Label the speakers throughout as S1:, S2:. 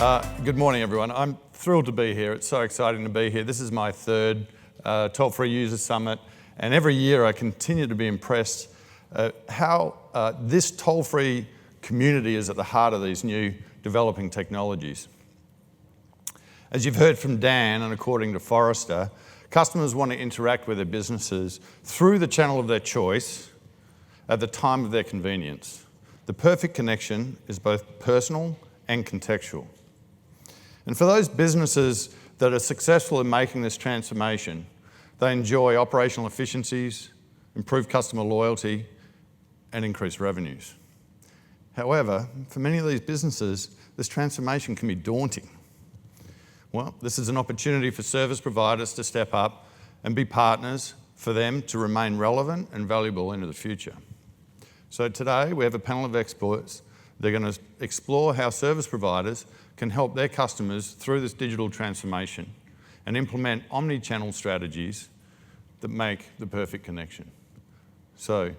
S1: Good morning, everyone. I'm thrilled to be here. It's so exciting to be here. This is my third Toll-Free User Summit, and every year I continue to be impressed how this toll-free community is at the heart of these new developing technologies. As you've heard from Dan, and according to Forrester, customers want to interact with their businesses through the channel of their choice at the time of their convenience. The perfect connection is both personal and contextual. And for those businesses that are successful in making this transformation, they enjoy operational efficiencies, improved customer loyalty, and increased revenues. However, for many of these businesses, this transformation can be daunting. Well, this is an opportunity for service providers to step up and be partners for them to remain relevant and valuable into the future. So today we have a panel of experts. They're going to explore how service providers can help their customers through this digital transformation and implement omnichannel strategies that make the perfect connection. So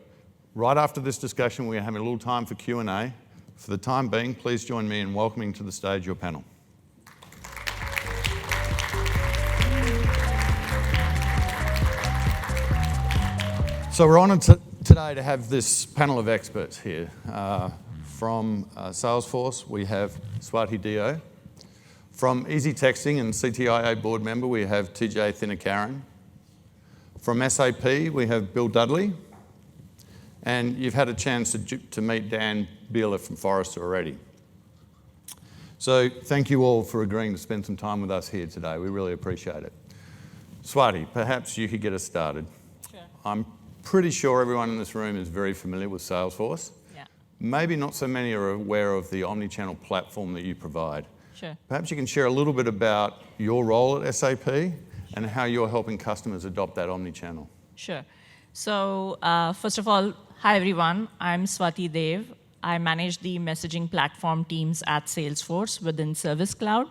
S1: right after this discussion, we're having a little time for Q&A. For the time being, please join me in welcoming to the stage your panel. So we're honoured today to have this panel of experts here. From SalesForce, we have Swati Dio. From Easy Texting and CTIA board member, we have TJ Thinakaran. From SAP, we have Bill Dudley. And you've had a chance to meet Dan Beeler from Forrester already. So thank you all for agreeing to spend some time with us here today. We really appreciate it. Swati, perhaps you could get us started.
S2: Sure.
S1: I'm pretty sure everyone in this room is very familiar with SalesForce.
S2: Yeah.
S1: Maybe not so many are aware of the omnichannel platform that you provide.
S2: Sure.
S1: Perhaps you can share a little bit about your role at SAP and how you're helping customers adopt that omnichannel.
S2: Sure. So first of all, hi everyone. I'm Swati Dev. I manage the messaging platform teams at SalesForce within Service Cloud.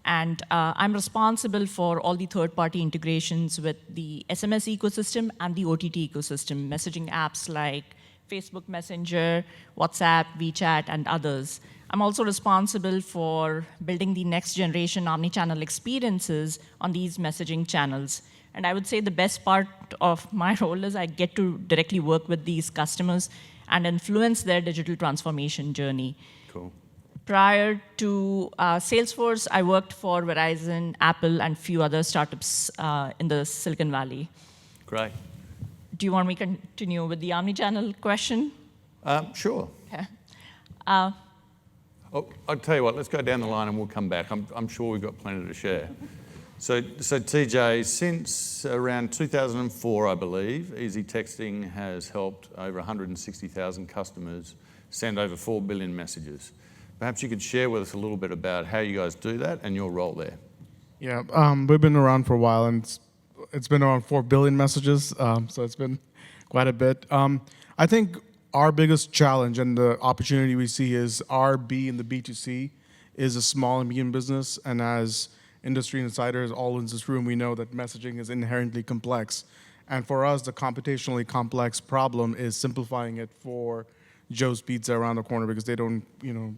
S2: And I'm responsible for all the third-party integrations with the SMS ecosystem and the OTT ecosystem, messaging apps like Facebook Messenger, WhatsApp, WeChat, and others. I'm also responsible for building the next generation omnichannel experiences on these messaging channels. And I would say the best part of my role is I get to directly work with these customers and influence their digital transformation journey.
S1: Cool.
S2: Prior to SalesForce, I worked for Verizon, Apple, and a few other startups in the Silicon Valley.
S1: Great.
S2: Do you want me to continue with the omnichannel question?
S1: Sure.
S2: Okay.
S1: I'll tell you what, let's go down the line and we'll come back. I'm sure we've got plenty to share. So TJ, since around 2004, I believe, Easy Texting has helped over 160,000 customers send over 4 billion messages. Perhaps you could share with us a little bit about how you guys do that and your role there.
S3: Yeah, we've been around for a while, and it's been around 4 billion messages, so it's been quite a bit. I think our biggest challenge and the opportunity we see is our B in the B2C is a small and medium business, and as industry insiders all in this room, we know that messaging is inherently complex. And for us, the computationally complex problem is simplifying it for Joe's Pizza around the corner, because they don't,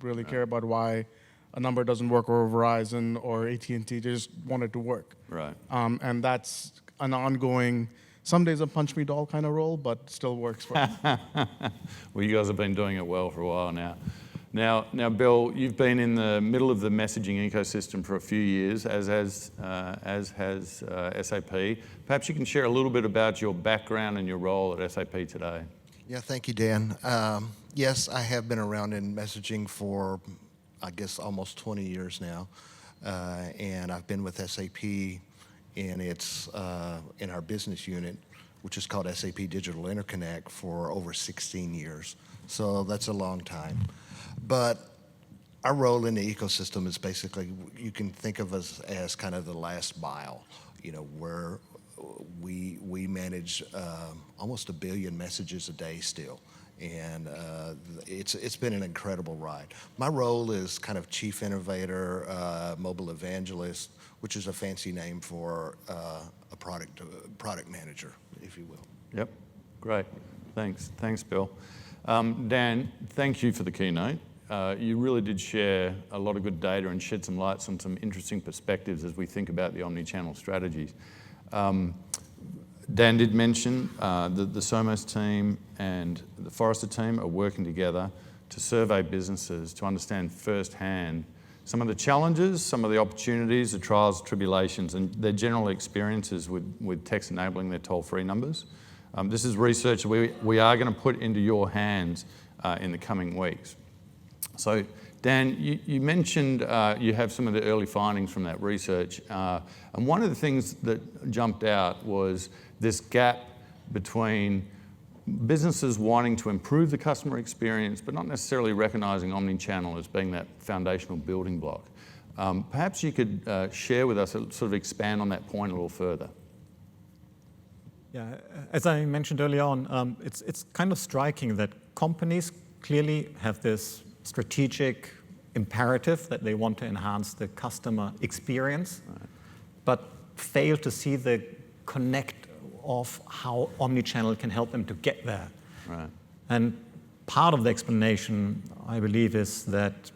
S3: really care about why a number doesn't work, or Verizon or AT&T. They just want it to work.
S1: Right.
S3: And that's an ongoing, some days a punch me doll kind of role, but still works for us.
S1: Well, you guys have been doing it well for a while now. Now, Bill, you've been in the middle of the messaging ecosystem for a few years, as has SAP. Perhaps you can share a little bit about your background and your role at SAP today.
S4: Yeah, thank you, Dan. Yes, I have been around in messaging for, I guess, almost 20 years now, and I've been with SAP in our business unit, which is called SAP Digital Interconnect, for over 16 years. So that's a long time. But our role in the ecosystem is basically, you can think of us as kind of the last mile, where we manage almost 1 billion messages a day still. And it's been an incredible ride. My role is kind of chief innovator, mobile evangelist, which is a fancy name for a product manager, if you will.
S1: Yep, great. Thanks, Bill. Dan, thank you for the keynote. you really did share a lot of good data and shed some lights on some interesting perspectives as we think about the omnichannel strategies. Dan did mention the Somos team and the Forrester team are working together to survey businesses to understand firsthand some of the challenges, some of the opportunities, the trials, tribulations, and their general experiences with techs enabling their toll-free numbers. This is research we are going to put into your hands in the coming weeks. So, Dan, you mentioned you have some of the early findings from that research, and one of the things that jumped out was this gap between businesses wanting to improve the customer experience, but not necessarily recognizing omnichannel as being that foundational building block. Perhaps you could share with us, sort of expand on that point a little further.
S5: Yeah, as I mentioned earlier on, it's kind of striking that companies clearly have this strategic imperative that they want to enhance the customer experience, right, but fail to see the connect of how omnichannel can help them to get there.
S1: Right.
S5: And part of the explanation, I believe, is that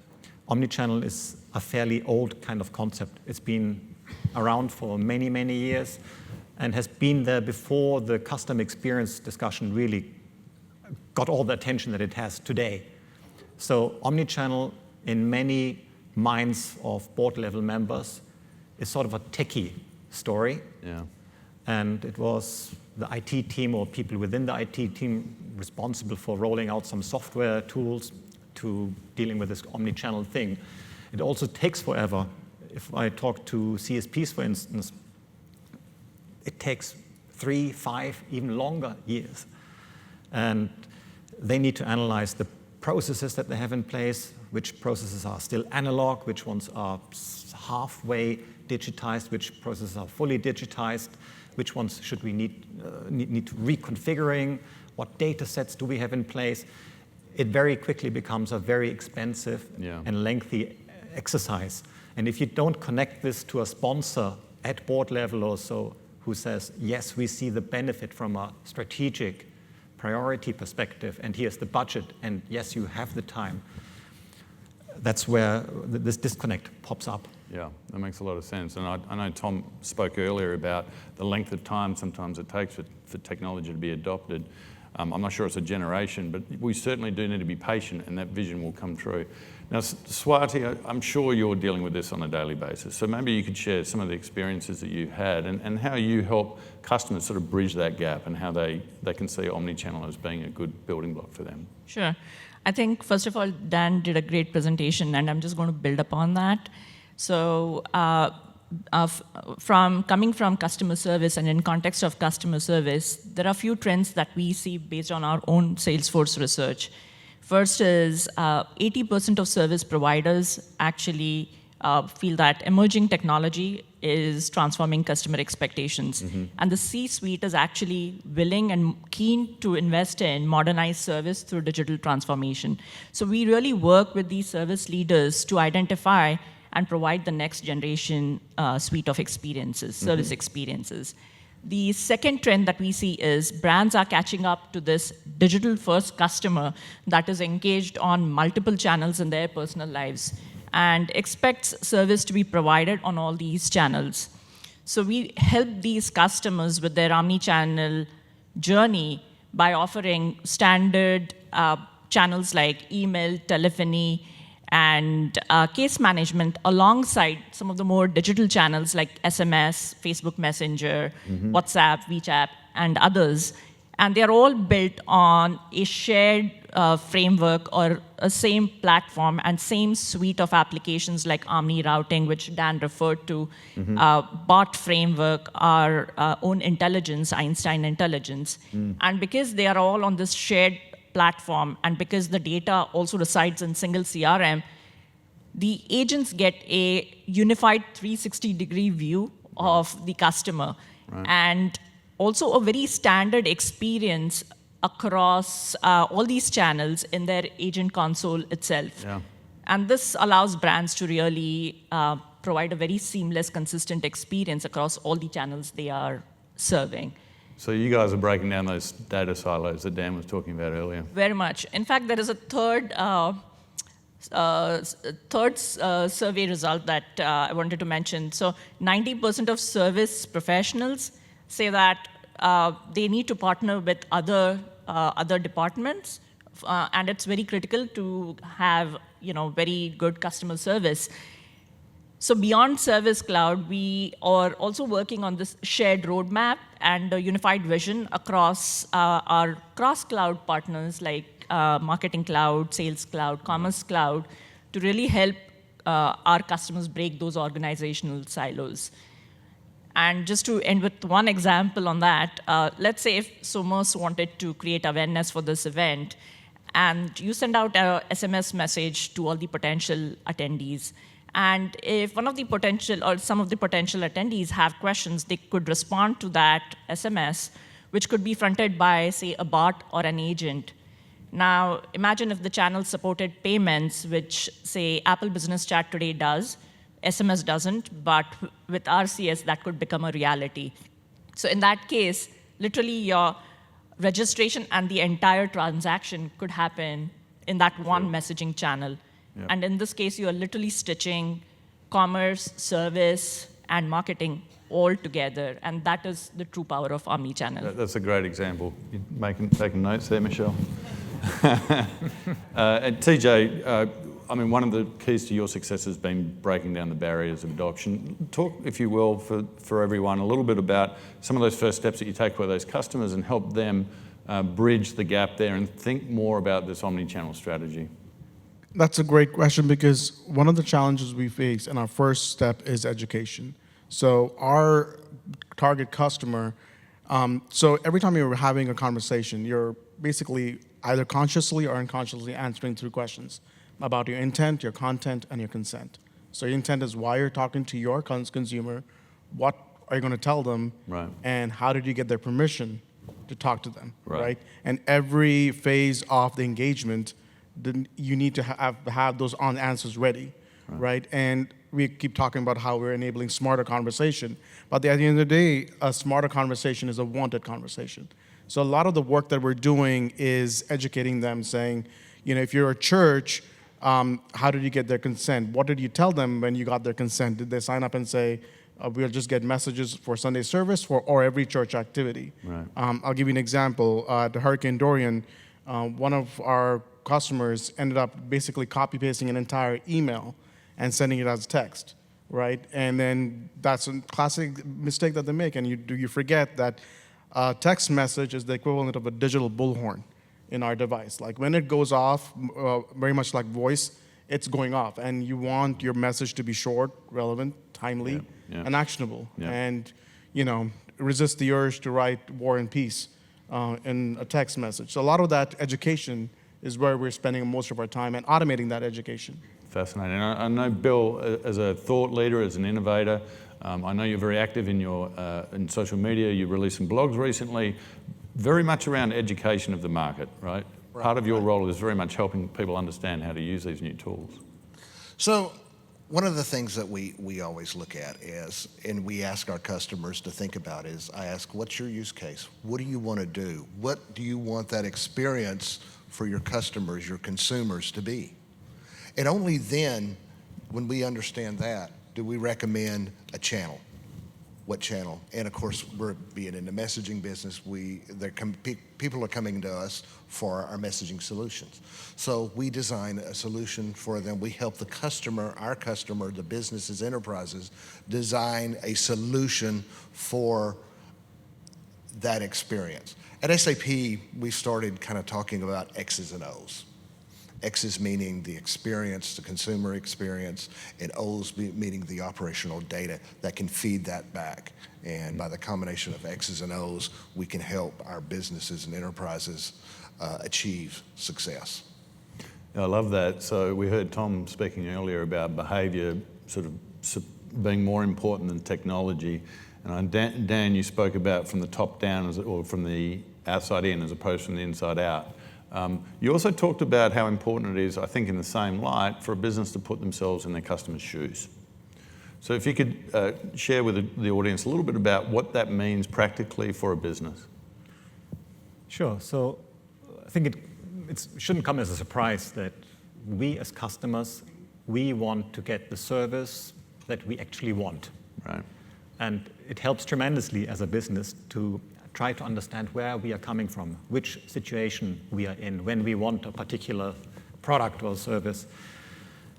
S5: omnichannel is a fairly old kind of concept. It's been around for many, many years and has been there before the customer experience discussion really got all the attention that it has today. So omnichannel, in many minds of board-level members, is sort of a techie story.
S1: Yeah.
S5: And it was the IT team or people within the IT team responsible for rolling out some software tools to dealing with this omnichannel thing. It also takes forever. If I talk to CSPs, for instance, it takes 3, 5, even longer years. And they need to analyze the processes that they have in place, which processes are still analog, which ones are halfway digitized, which processes are fully digitized, which ones should we need reconfiguring, what data sets do we have in place. It very quickly becomes a very expensive and lengthy exercise. And if you don't connect this to a sponsor at board level or so, who says, yes, we see the benefit from a strategic priority perspective, and here's the budget, and yes, you have the time, that's where this disconnect pops up.
S1: Yeah, that makes a lot of sense. And I know Tom spoke earlier about the length of time sometimes it takes for technology to be adopted. I'm not sure it's a generation, but we certainly do need to be patient, and that vision will come through. Now, Swati, I'm sure you're dealing with this on a daily basis, so maybe you could share some of the experiences that you've had and how you help customers sort of bridge that gap and how they can see omnichannel as being a good building block for them.
S2: Sure. I think, first of all, Dan did a great presentation, and I'm just going to build upon that. So coming from customer service and in context of customer service, there are a few trends that we see based on our own SalesForce research. First is 80% of service providers actually feel that emerging technology is transforming customer expectations. Mm-hmm. And the C-suite is actually willing and keen to invest in modernized service through digital transformation. So we really work with these service leaders to identify and provide the next generation suite of experiences, service experiences. The second trend that we see is brands are catching up to this digital-first customer that is engaged on multiple channels in their personal lives and expects service to be provided on all these channels. So we help these customers with their omnichannel journey by offering standard channels like email, telephony, and case management alongside some of the more digital channels like SMS, Facebook Messenger, WhatsApp, WeChat, and others. And they're all built on a shared framework or a same platform and same suite of applications like Omni routing, which Dan referred to, bot framework, our own intelligence, Einstein intelligence. And because they are all on this shared platform, and because the data also resides in single CRM, the agents get a unified 360-degree view of the customer, and also a very standard experience across all these channels in their agent console itself. Yeah. And this allows brands to really provide a very seamless, consistent experience across all the channels they are serving.
S1: So you guys are breaking down those data silos that Dan was talking about earlier.
S2: Very much. In fact, there is a third Third survey result that I wanted to mention. So 90% of service professionals say that they need to partner with other departments, and it's very critical to have very good customer service. So beyond Service Cloud, we are also working on this shared roadmap and a unified vision across our cross-cloud partners like Marketing Cloud, Sales Cloud, Commerce Cloud, to really help our customers break those organizational silos. And just to end with one example on that, let's say if Somos wanted to create awareness for this event, and you send out a SMS message to all the potential attendees. And if one of the potential or some of the potential attendees have questions, they could respond to that SMS, which could be fronted by, say, a bot or an agent. Now, imagine if the channel supported payments, which, say, Apple Business Chat today does, SMS doesn't, but with RCS, that could become a reality. So in that case, literally your registration and the entire transaction could happen in that one messaging channel. Yep. And in this case, you are literally stitching commerce, service, and marketing all together. And that is the true power of omnichannel.
S1: That's a great example. You're taking notes there, Michelle. And TJ, I mean, one of the keys to your success has been breaking down the barriers of adoption. Talk, if you will, for everyone, a little bit about some of those first steps that you take with those customers and help them bridge the gap there and think more about this omnichannel strategy.
S3: That's a great question, because one of the challenges we face in our first step is education. So our target customer, so every time you're having a conversation, you're basically either consciously or unconsciously answering 3 questions about your intent, your content, and your consent. So your intent is why you're talking to your consumer, what are you going to tell them,
S1: right,
S3: and how did you get their permission to talk to them,
S1: right?
S3: And every phase of the engagement, then you need to have those answers ready, right? And we keep talking about how we're enabling smarter conversation, but at the end of the day, a smarter conversation is a wanted conversation. So a lot of the work that we're doing is educating them, saying, if you're a church, how did you get their consent? What did you tell them when you got their consent? Did they sign up and say, we'll just get messages for Sunday service or every church activity?
S1: Right.
S3: I'll give you an example. The Hurricane Dorian, one of our customers ended up basically copy-pasting an entire email and sending it as text, right? And then that's a classic mistake that they make, and you forget that a text message is the equivalent of a digital bullhorn in our device. Like when it goes off, very much like voice, it's going off, and you want your message to be short, relevant, timely, and actionable. And resist the urge to write War and Peace in a text message. So a lot of that education is where we're spending most of our time, and automating that education.
S1: Fascinating. I know Bill, as a thought leader, as an innovator, I know you're very active in social media. You released some blogs recently, very much around education of the market, right? Part of your role is very much helping people understand how to use these new tools.
S4: So one of the things that we always look at is, and we ask our customers to think about is, I ask, what's your use case? What do you want to do? What do you want that experience for your customers, your consumers to be? And only then, when we understand that, do we recommend a channel. What channel? And of course, we're being in the messaging business, people are coming to us for our messaging solutions. So we design a solution for them. We help the customer, our customer, the businesses, enterprises, design a solution for that experience. At SAP, we started kind of talking about X's and O's. X's meaning the experience, the consumer experience, and O's meaning the operational data that can feed that back. And by the combination of X's and O's, we can help our businesses and enterprises achieve success.
S1: I love that. So we heard Tom speaking earlier about behavior sort of being more important than technology. And Dan, you spoke about from the top down or from the outside in as opposed from the inside out. You also talked about how important it is, I think in the same light, for a business to put themselves in their customers' shoes. So if you could share with the audience a little bit about what that means practically for a business.
S5: Sure. So I think it shouldn't come as a surprise that we as customers, we want to get the service that we actually want.
S1: Right.
S5: And it helps tremendously as a business to try to understand where we are coming from, which situation we are in, when we want a particular product or service.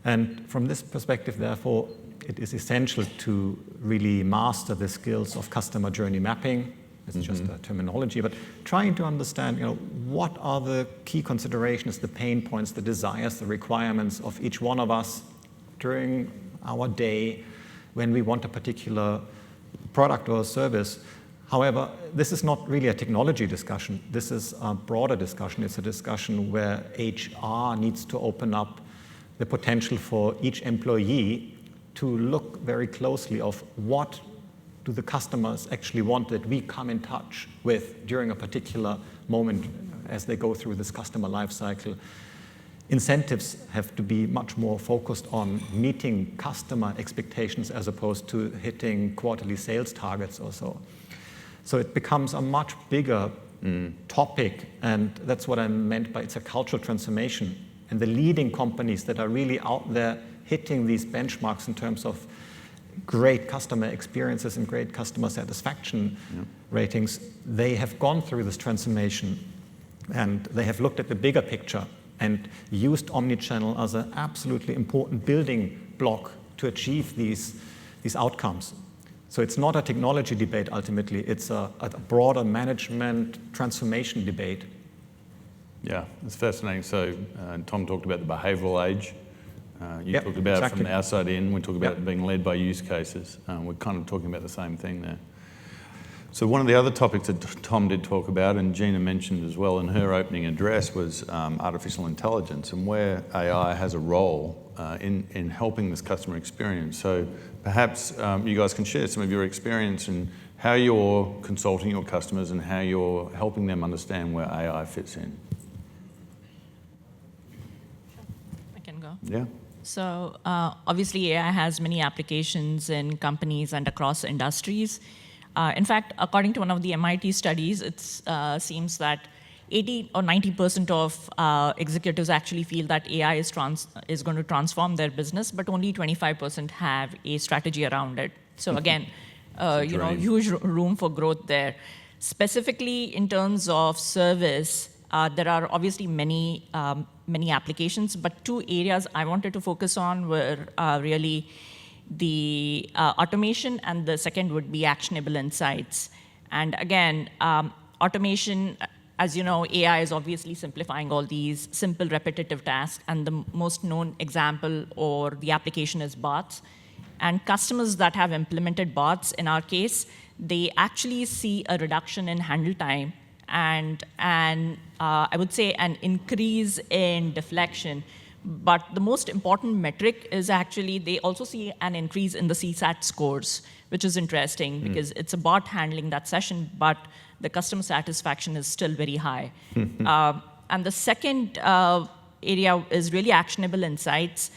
S5: And from this perspective, therefore, it is essential to really master the skills of customer journey mapping. It's just a terminology, but trying to understand, what are the key considerations, the pain points, the desires, the requirements of each one of us during our day when we want a particular product or service. However, this is not really a technology discussion. This is a broader discussion. It's a discussion where HR needs to open up the potential for each employee to look very closely of what do the customers actually want that we come in touch with during a particular moment as they go through this customer life cycle. Incentives have to be much more focused on meeting customer expectations as opposed to hitting quarterly sales targets or so. So it becomes a much bigger topic, and that's what I meant by it's a cultural transformation. And the leading companies that are really out there hitting these benchmarks in terms of great customer experiences and great customer satisfaction ratings, they have gone through this transformation, and they have looked at the bigger picture and used omnichannel as an absolutely important building block to achieve these outcomes. So it's not a technology debate ultimately, it's a broader management transformation debate.
S1: Yeah, it's fascinating. So Tom talked about the behavioural age. You talked about it from the outside in. We talk about it being led by use cases. We're kind of talking about the same thing there. So one of the other topics that Tom did talk about, and Gina mentioned as well in her opening address, was artificial intelligence and where AI has a role in helping this customer experience. So perhaps you guys can share some of your experience and how you're consulting your customers and how you're helping them understand where AI fits in.
S2: I can go.
S1: Yeah.
S2: So obviously AI has many applications in companies and across industries. In fact, according to one of the MIT studies, it seems that 80 or 90% of executives actually feel that AI is going to transform their business, but only 25% have a strategy around it. So again, huge room for growth there. Specifically in terms of service, there are obviously many applications, but two areas I wanted to focus on were really the automation, and the second would be actionable insights. And again, automation, as you know, AI is obviously simplifying all these simple repetitive tasks, and the most known example or the application is bots. And customers that have implemented bots, in our case, they actually see a reduction in handle time and I would say an increase in deflection. But the most important metric is actually they also see an increase in the CSAT scores, which is interesting because it's a bot handling that session, but the customer satisfaction is still very high. And the second area is really actionable insights.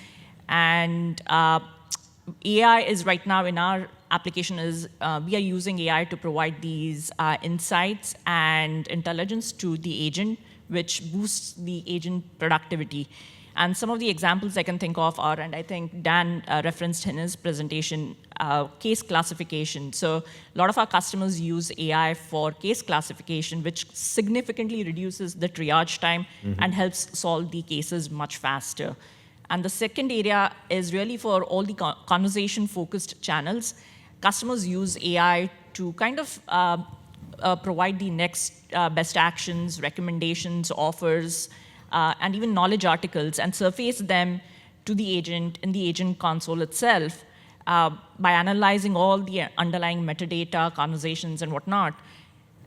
S2: And AI is right now in our application is we are using AI to provide these insights and intelligence to the agent, which boosts the agent productivity. And some of the examples I can think of are, and I think Dan referenced in his presentation, case classification. So a lot of our customers use AI for case classification, which significantly reduces the triage time and helps solve the cases much faster. And the second area is really for all the conversation-focused channels. Customers use AI to kind of provide the next best actions, recommendations, offers, and even knowledge articles, and surface them to the agent in the agent console itself by analyzing all the underlying metadata, conversations, and whatnot.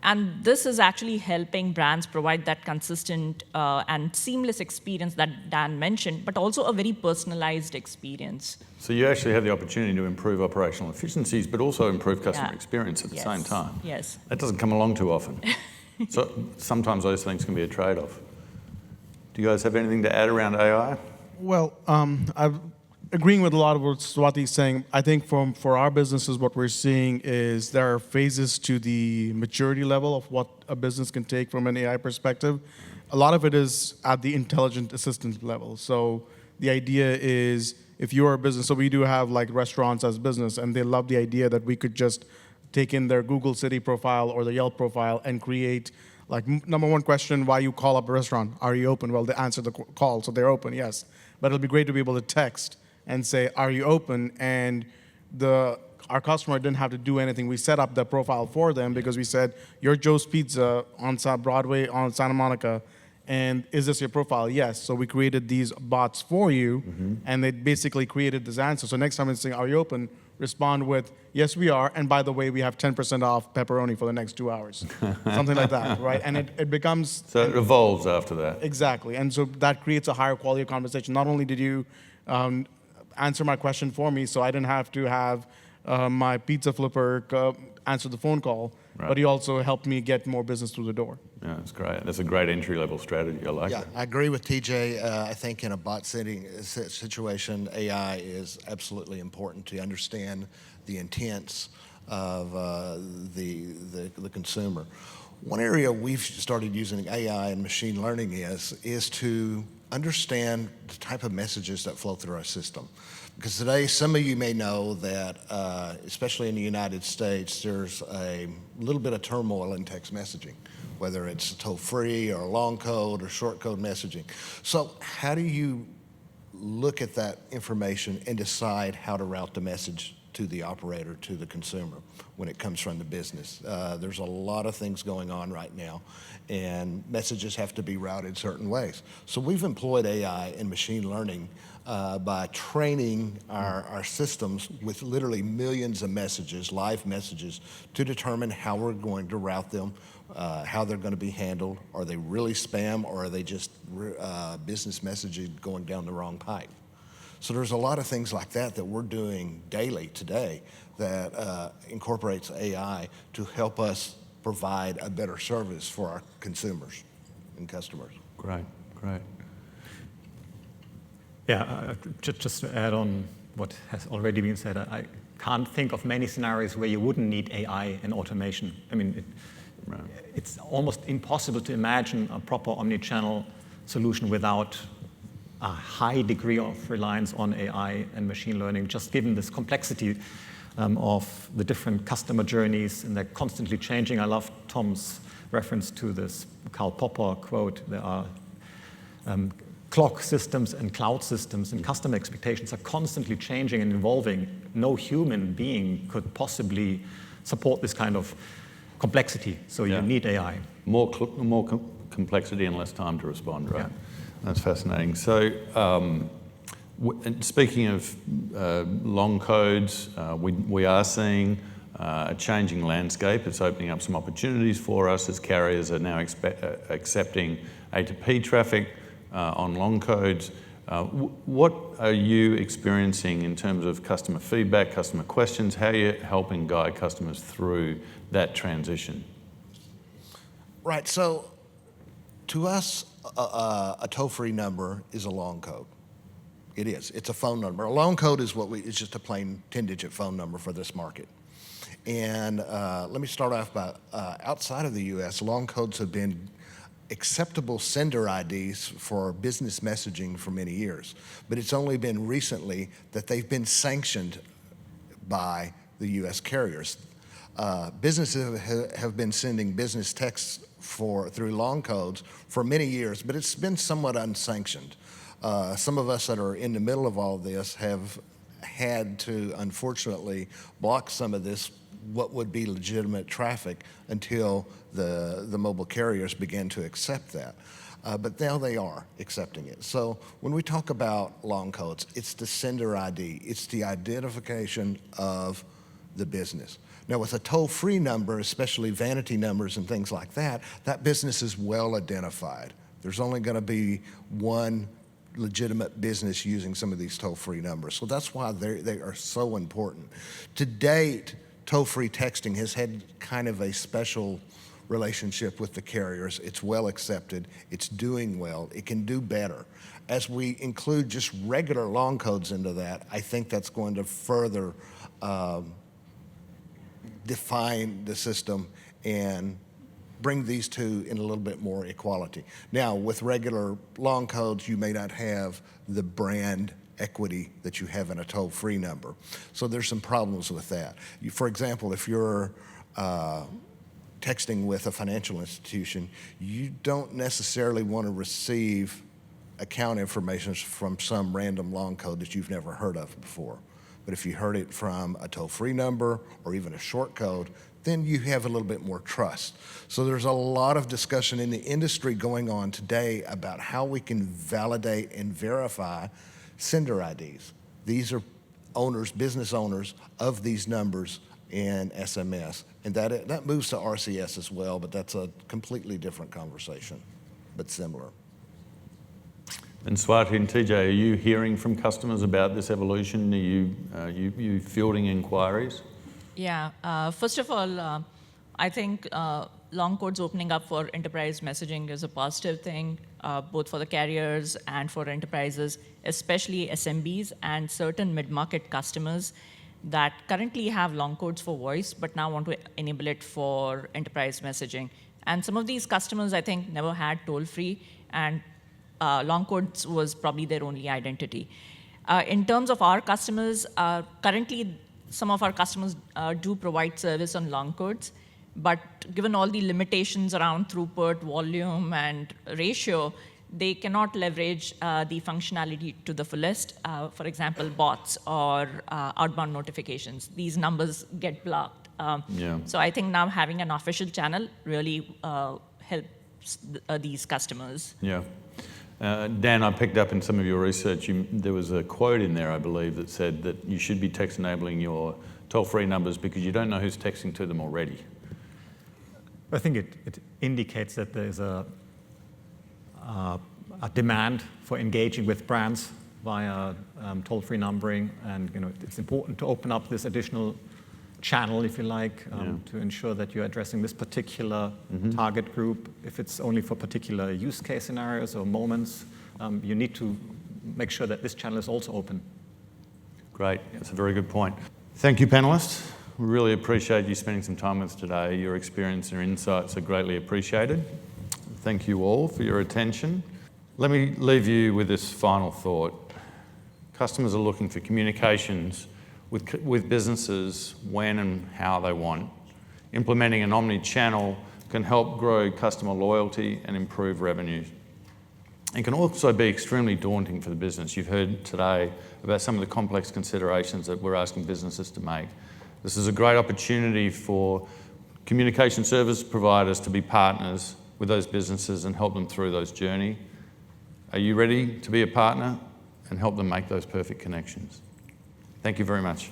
S2: And this is actually helping brands provide that consistent and seamless experience that Dan mentioned, but also a very personalized experience.
S1: So you actually have the opportunity to improve operational efficiencies, but also improve customer experience at the same time.
S2: Yes.
S1: That doesn't come along too often. So sometimes those things can be a trade-off. Do you guys have anything to add around AI?
S3: Well, agreeing with a lot of what Swati is saying. I think for our businesses, what we're seeing is there are phases to the maturity level of what a business can take from an AI perspective. A lot of it is at the intelligent assistant level. So the idea is, if you're a business, so we do have like restaurants as business, and they love the idea that we could just take in their Google City profile or the Yelp profile and create like number one question, why you call up a restaurant? Are you open? Well, they answer the call, so they're open, yes. But it'll be great to be able to text and say, are you open? And our customer didn't have to do anything. We set up the profile for them because we said, you're Joe's Pizza on Broadway on Santa Monica, and is this your profile? Yes. So we created these bots for you, and they basically created this answer. So next time it's saying, are you open? Respond with, yes, we are, and by the way, we have 10% off pepperoni for the next 2 hours. Something like that, right? And it becomes...
S1: So it evolves after that.
S3: Exactly, and so that creates a higher quality of conversation. Not only did you answer my question for me, so I didn't have to have my pizza flipper answer the phone call,
S1: right,
S3: but he also helped me get more business through the door.
S1: Yeah, that's great. That's a great entry-level strategy. I like it.
S4: I agree with TJ. I think in a bot situation, AI is absolutely important to understand the intents of the consumer. One area we've started using AI and machine learning is to understand the type of messages that flow through our system. Because today, some of you may know that, especially in the United States, there's a little bit of turmoil in text messaging, whether it's toll-free or long code or short code messaging. So how do you look at that information and decide how to route the message to the operator, to the consumer, when it comes from the business? There's a lot of things going on right now, and messages have to be routed certain ways. So we've employed AI and machine learning by training our systems with literally millions of messages, live messages, to determine how we're going to route them, how they're going to be handled. Are they really spam, or are they just business messages going down the wrong pipe? So there's a lot of things like that that we're doing daily today that incorporates AI to help us provide a better service for our consumers and customers.
S1: Great, great.
S5: Yeah, just to add on what has already been said, I can't think of many scenarios where you wouldn't need AI and automation. I mean, it's almost impossible to imagine a proper omnichannel solution without a high degree of reliance on AI and machine learning, just given this complexity of the different customer journeys, and they're constantly changing. I love Tom's reference to this Karl Popper quote. There are clock systems and cloud systems, and customer expectations are constantly changing and evolving. No human being could possibly support this kind of complexity, so you need AI.
S1: More complexity and less time to respond, right? Yeah. That's fascinating. So, speaking of long codes, we are seeing a changing landscape. It's opening up some opportunities for us as carriers are now accepting A2P traffic on long codes. What are you experiencing in terms of customer feedback, customer questions? How are you helping guide customers through that transition?
S4: Right, so to us, a toll-free number is a long code. It is. It's a phone number. A long code is it's just a plain 10-digit phone number for this market. And let me start off by outside of the U.S., long codes have been acceptable sender IDs for business messaging for many years. But it's only been recently that they've been sanctioned by the U.S. carriers. Businesses have been sending business texts through long codes for many years, but it's been somewhat unsanctioned. Some of us that are in the middle of all this have had to, unfortunately, block some of this, what would be legitimate traffic, until the mobile carriers began to accept that. But now they are accepting it. So when we talk about long codes, it's the sender ID. It's the identification of the business. Now, with a toll-free number, especially vanity numbers and things like that, that business is well identified. There's only going to be one legitimate business using some of these toll-free numbers. So that's why they are so important. To date, toll-free texting has had kind of a special relationship with the carriers. It's well accepted. It's doing well. It can do better. As we include just regular long codes into that, I think that's going to further define the system and bring these two in a little bit more equality. Now, with regular long codes, you may not have the brand equity that you have in a toll-free number. So there's some problems with that. For example, if you're texting with a financial institution, you don't necessarily want to receive account information from some random long code that you've never heard of before. But if you heard it from a toll-free number or even a short code, then you have a little bit more trust. So there's a lot of discussion in the industry going on today about how we can validate and verify sender IDs. These are owners, business owners of these numbers in SMS. And that moves to RCS as well, but that's a completely different conversation, but similar.
S1: And Swati and TJ, are you hearing from customers about this evolution? Are you fielding inquiries?
S2: Yeah, first of all, I think long codes opening up for enterprise messaging is a positive thing, both for the carriers and for enterprises, especially SMBs and certain mid-market customers that currently have long codes for voice, but now want to enable it for enterprise messaging. And some of these customers, I think, never had toll-free, and long codes was probably their only identity. In terms of our customers, currently, some of our customers do provide service on long codes, but given all the limitations around throughput, volume, and ratio, they cannot leverage the functionality to the fullest. For example, bots or outbound notifications. These numbers get blocked. So I think now having an official channel really helps these customers.
S1: Yeah. Dan, I picked up in some of your research, there was a quote in there, I believe, that said that you should be text enabling your toll-free numbers because you don't know who's texting to them already.
S5: I think it indicates that there's a demand for engaging with brands via toll-free numbering, and it's important to open up this additional channel, if you like, to ensure that you're addressing this particular target group. If it's only for particular use case scenarios or moments, you need to make sure that this channel is also open.
S1: Great, that's a very good point. Thank you, panelists. We really appreciate you spending some time with us today. Your experience and your insights are greatly appreciated. Thank you all for your attention. Let me leave you with this final thought. Customers are looking for communications with businesses when and how they want. Implementing an omni-channel can help grow customer loyalty and improve revenue. It can also be extremely daunting for the business. You've heard today about some of the complex considerations that we're asking businesses to make. This is a great opportunity for communication service providers to be partners with those businesses and help them through those journey. Are you ready to be a partner and help them make those perfect connections? Thank you very much.